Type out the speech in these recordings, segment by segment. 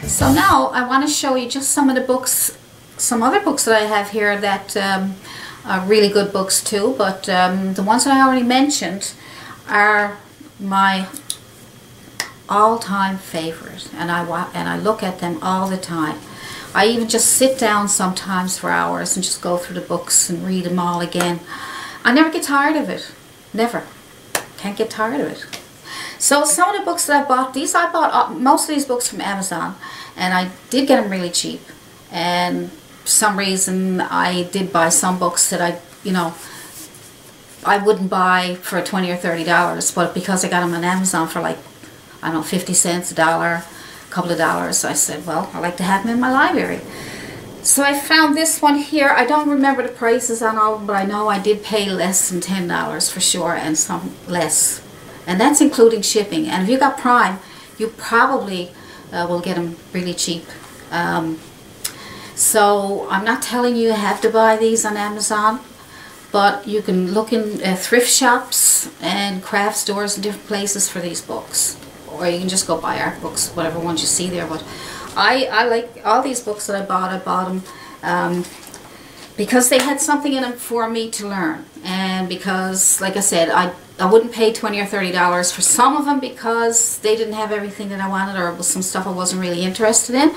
So now I want to show you just some of the books, some other books that I have here that are really good books too, but the ones that I already mentioned are my all-time favorite, and I look at them all the time. I even just sit down sometimes for hours and just go through the books and read them all again. I never get tired of it. Never. Can't get tired of it. So some of the books that I bought, I bought most of these books from Amazon, and I did get them really cheap. And for some reason I did buy some books that I wouldn't buy for $20 or $30, but because I got them on Amazon for like, I don't know, 50 cents, $1, a couple of dollars, so I said, well, I like to have them in my library. So I found this one here. I don't remember the prices on all of them, but I know I did pay less than $10 for sure, and some less. And that's including shipping. And if you got Prime, you probably will get them really cheap. So I'm not telling you have to buy these on Amazon, but you can look in thrift shops and craft stores and different places for these books. Or you can just go buy art books, whatever ones you see there. But I like all these books that I bought them because they had something in them for me to learn. And because, like I said, I wouldn't pay $20 or $30 for some of them because they didn't have everything that I wanted, or some stuff I wasn't really interested in.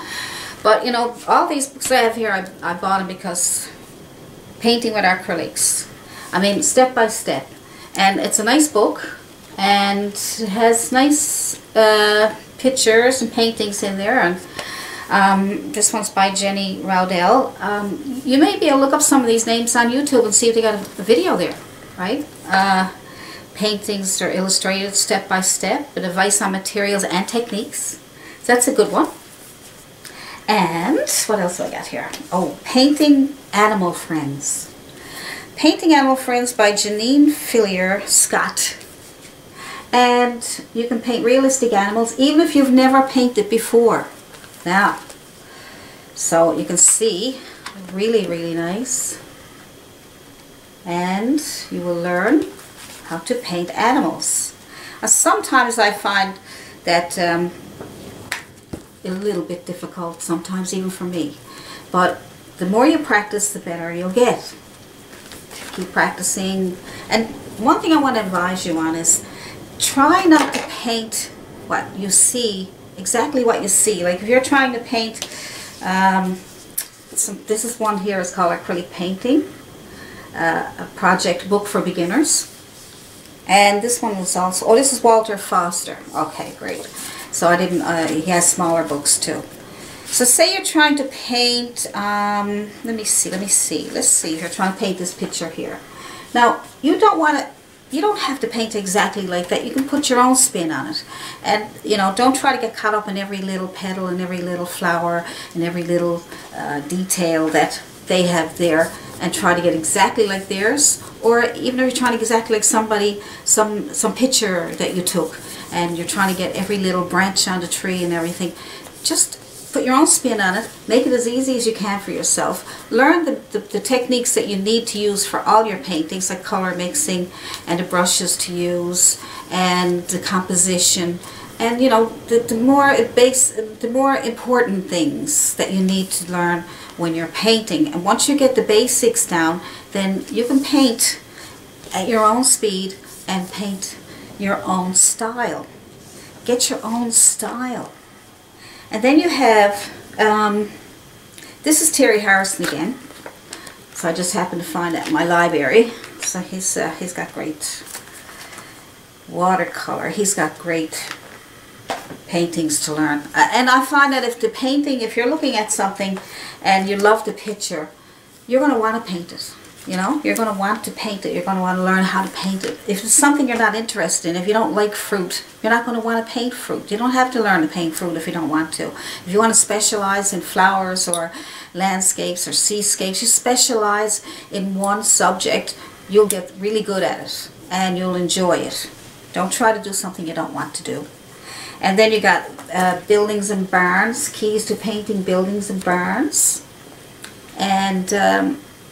But, you know, all these books I have here, I bought them because painting with acrylics. I mean, step by step. And it's a nice book. And it has nice pictures and paintings in there. And this one's by Jenny Rowdell. You may be able to look up some of these names on YouTube and see if they got a video there, right? Paintings are illustrated step by step, with advice on materials and techniques. So that's a good one. And what else do I got here? Oh, Painting Animal Friends. Painting Animal Friends by Janine Fillier Scott. And you can paint realistic animals even if you've never painted before. Now, so you can see, really, really nice. And you will learn how to paint animals. Sometimes I find that a little bit difficult, sometimes even for me. But the more you practice, the better you'll get. Keep practicing. And one thing I want to advise you on is try not to paint what you see, exactly what you see. Like if you're trying to paint, this is one here, it's called Acrylic Painting, a project book for beginners. And this one was also, oh, this is Walter Foster. Okay, great. So I didn't, he has smaller books too. So say you're trying to paint, let's see if you're trying to paint this picture here. Now, you don't have to paint exactly like that. You can put your own spin on it. And, you know, don't try to get caught up in every little petal and every little flower and every little detail that they have there and try to get exactly like theirs. Or even if you're trying to get exactly like somebody, some picture that you took, and you're trying to get every little branch on the tree and everything. Just put your own spin on it. Make it as easy as you can for yourself. Learn the techniques that you need to use for all your paintings, like color mixing and the brushes to use and the composition. And, you know, the more important things that you need to learn when you're painting. And once you get the basics down, then you can paint at your own speed and paint your own style. Get your own style. And then you have, this is Terry Harrison again. So I just happened to find that in my library. So he's got great watercolor. He's got great paintings to learn. And I find that if you're looking at something and you love the picture, you're going to want to paint it. You know, you're going to want to paint it. You're going to want to learn how to paint it. If it's something you're not interested in, if you don't like fruit, you're not going to want to paint fruit. You don't have to learn to paint fruit if you don't want to. If you want to specialize in flowers or landscapes or seascapes, you specialize in one subject, you'll get really good at it and you'll enjoy it. Don't try to do something you don't want to do. And then you got buildings and barns, keys to painting buildings and barns. And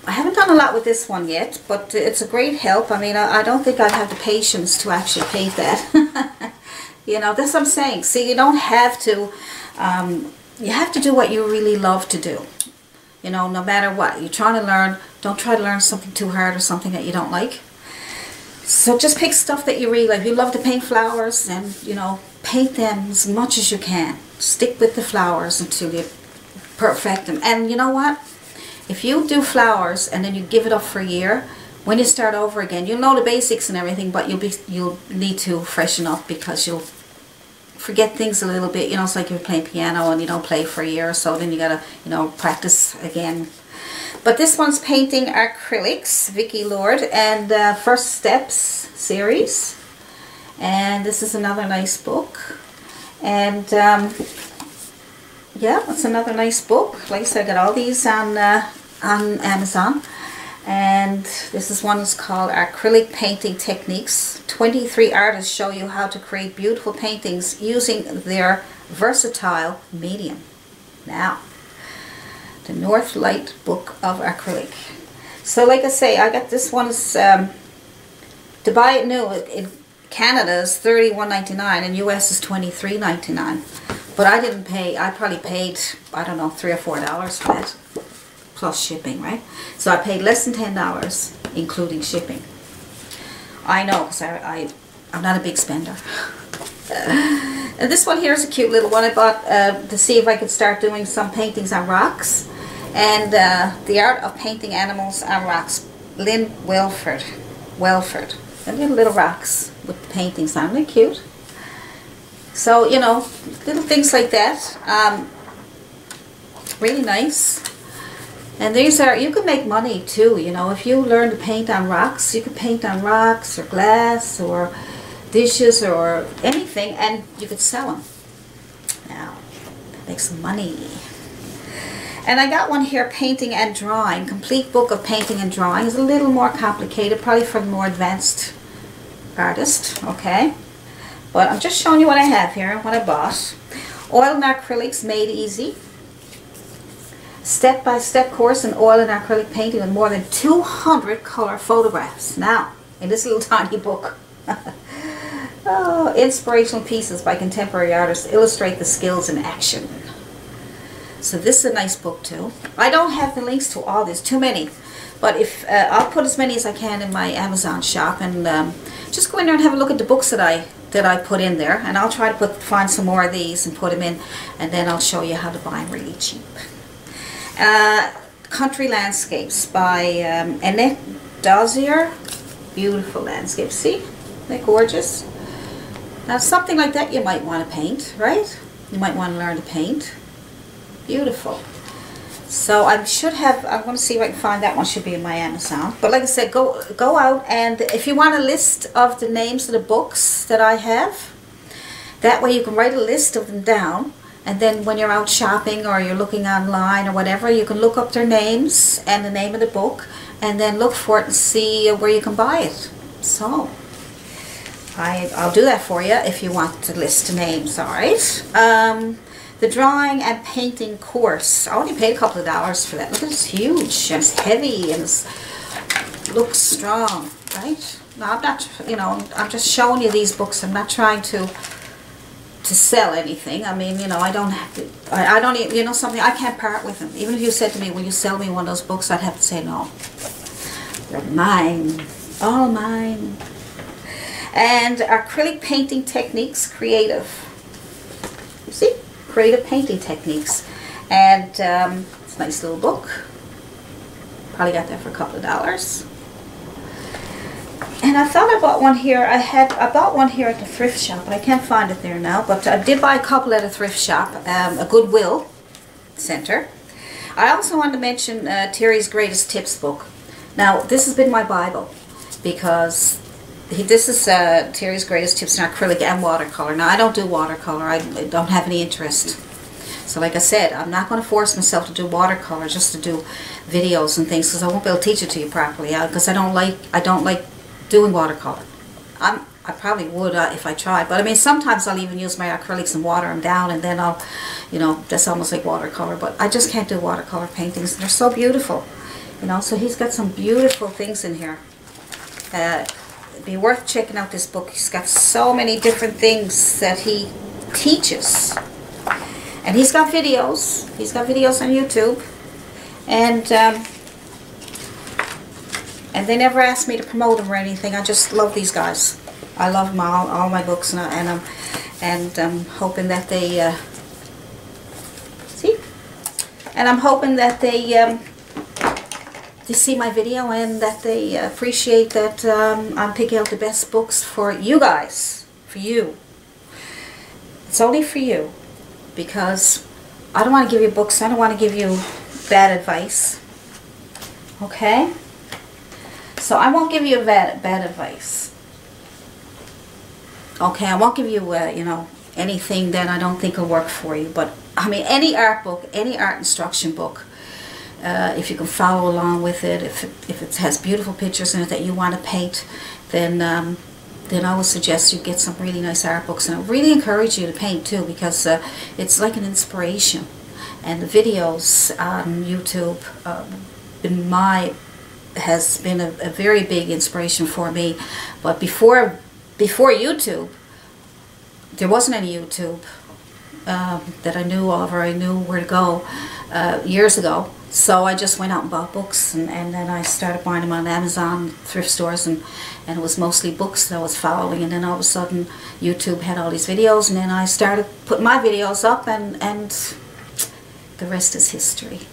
I haven't done a lot with this one yet, but it's a great help. I mean, I don't think I'd have the patience to actually paint that. You know, that's what I'm saying. See, you don't have to you have to do what you really love to do. You know, no matter what you're trying to learn, don't try to learn something too hard or something that you don't like. So just pick stuff that you really like. If you love to paint flowers, and you know, paint them as much as you can. Stick with the flowers until you perfect them. And you know what? If you do flowers and then you give it up for a year, when you start over again, you'll know the basics and everything, but you'll need to freshen up because you'll forget things a little bit. You know, it's like you're playing piano and you don't play for a year or so, then you gotta, you know, practice again. But this one's Painting Acrylics, Vicky Lord, and First Steps series. And this is another nice book. And yeah, it's another nice book. Like I said, I got all these on Amazon. And this is one that's called Acrylic Painting Techniques. 23 artists show you how to create beautiful paintings using their versatile medium. Now, the North Light Book of Acrylic. So like I say, I got this one. Is, to buy it new in Canada is $31.99 and US is $23.99. But I didn't pay, I probably paid, I don't know, $3 or $4 for that. Plus shipping, right? So I paid less than $10 including shipping. I know, because I'm not a big spender. And this one here is a cute little one I bought to see if I could start doing some paintings on rocks. And The Art of Painting Animals on Rocks, Lynn Welford. And little rocks with paintings on them. They're cute. So, you know, little things like that. Really nice. And these are, you can make money too, you know, if you learn to paint on rocks, you can paint on rocks or glass or dishes or anything, and you could sell them. Now, that makes money. And I got one here, Painting and Drawing, Complete Book of Painting and Drawing. It's a little more complicated, probably for the more advanced artist, okay? But I'm just showing you what I have here, what I bought. Oil and Acrylics Made Easy. Step-by-step course in oil and acrylic painting with more than 200 color photographs. Now, in this little tiny book, oh, inspirational pieces by contemporary artists illustrate the skills in action. So this is a nice book too. I don't have the links to all this, too many. But if I'll put as many as I can in my Amazon shop, and just go in there and have a look at the books that I put in there, and I'll try to find some more of these and put them in, and then I'll show you how to buy them really cheap. Country Landscapes by Annette Dozier. Beautiful landscapes. See? They're gorgeous. Now something like that you might want to paint, right? You might want to learn to paint. Beautiful. So I should have, I'm going to see if I can find that one, should be in my Amazon. But like I said, go out, and if you want a list of the names of the books that I have, that way you can write a list of them down. And then when you're out shopping or you're looking online or whatever, you can look up their names and the name of the book, and then look for it and see where you can buy it. So, I'll do that for you if you want to list the names, alright? The Drawing and Painting course. I only paid a couple of dollars for that. Look, it's huge and it's heavy and it looks strong, right? No, I'm not, you know, I'm just showing you these books. I'm not trying to sell anything. I mean, you know, I don't have to, I don't even, you know something, I can't part with them. Even if you said to me, will you sell me one of those books, I'd have to say no. They're mine. All mine. And Acrylic Painting Techniques, Creative. You see? Creative Painting Techniques. And it's a nice little book. Probably got that for a couple of dollars. And I thought I bought one here. I bought one here at the thrift shop, but I can't find it there now. But I did buy a couple at a thrift shop, a Goodwill Center. I also wanted to mention Terry's Greatest Tips book. Now, this has been my Bible, because this is Terry's Greatest Tips in acrylic and watercolor. Now, I don't do watercolor. I don't have any interest. So like I said, I'm not going to force myself to do watercolor just to do videos and things, because I won't be able to teach it to you properly, because I don't like doing watercolor. I probably would if I tried, but I mean, sometimes I'll even use my acrylics and water them down, and then I'll, you know, that's almost like watercolor, but I just can't do watercolor paintings. They're so beautiful, you know. So he's got some beautiful things in here. It'd be worth checking out this book. He's got so many different things that he teaches. And he's got videos. He's got videos on YouTube. And they never asked me to promote them or anything. I just love these guys. I love them all my books, and I'm hoping that they see. And I'm hoping that they see my video and that they appreciate that I'm picking out the best books for you guys, for you. It's only for you, because I don't want to give you books. I don't want to give you bad advice. Okay? So I won't give you bad advice. Okay, I won't give you, you know, anything that I don't think will work for you. But, I mean, any art book, any art instruction book, if you can follow along with it, if it has beautiful pictures in it that you want to paint, then I would suggest you get some really nice art books. And I really encourage you to paint too, because it's like an inspiration. And the videos on YouTube has been a very big inspiration for me. But before YouTube, there wasn't any YouTube that I knew of, or I knew where to go years ago. So I just went out and bought books, and then I started buying them on Amazon, thrift stores, and it was mostly books that I was following. And then all of a sudden YouTube had all these videos, and then I started putting my videos up, and the rest is history.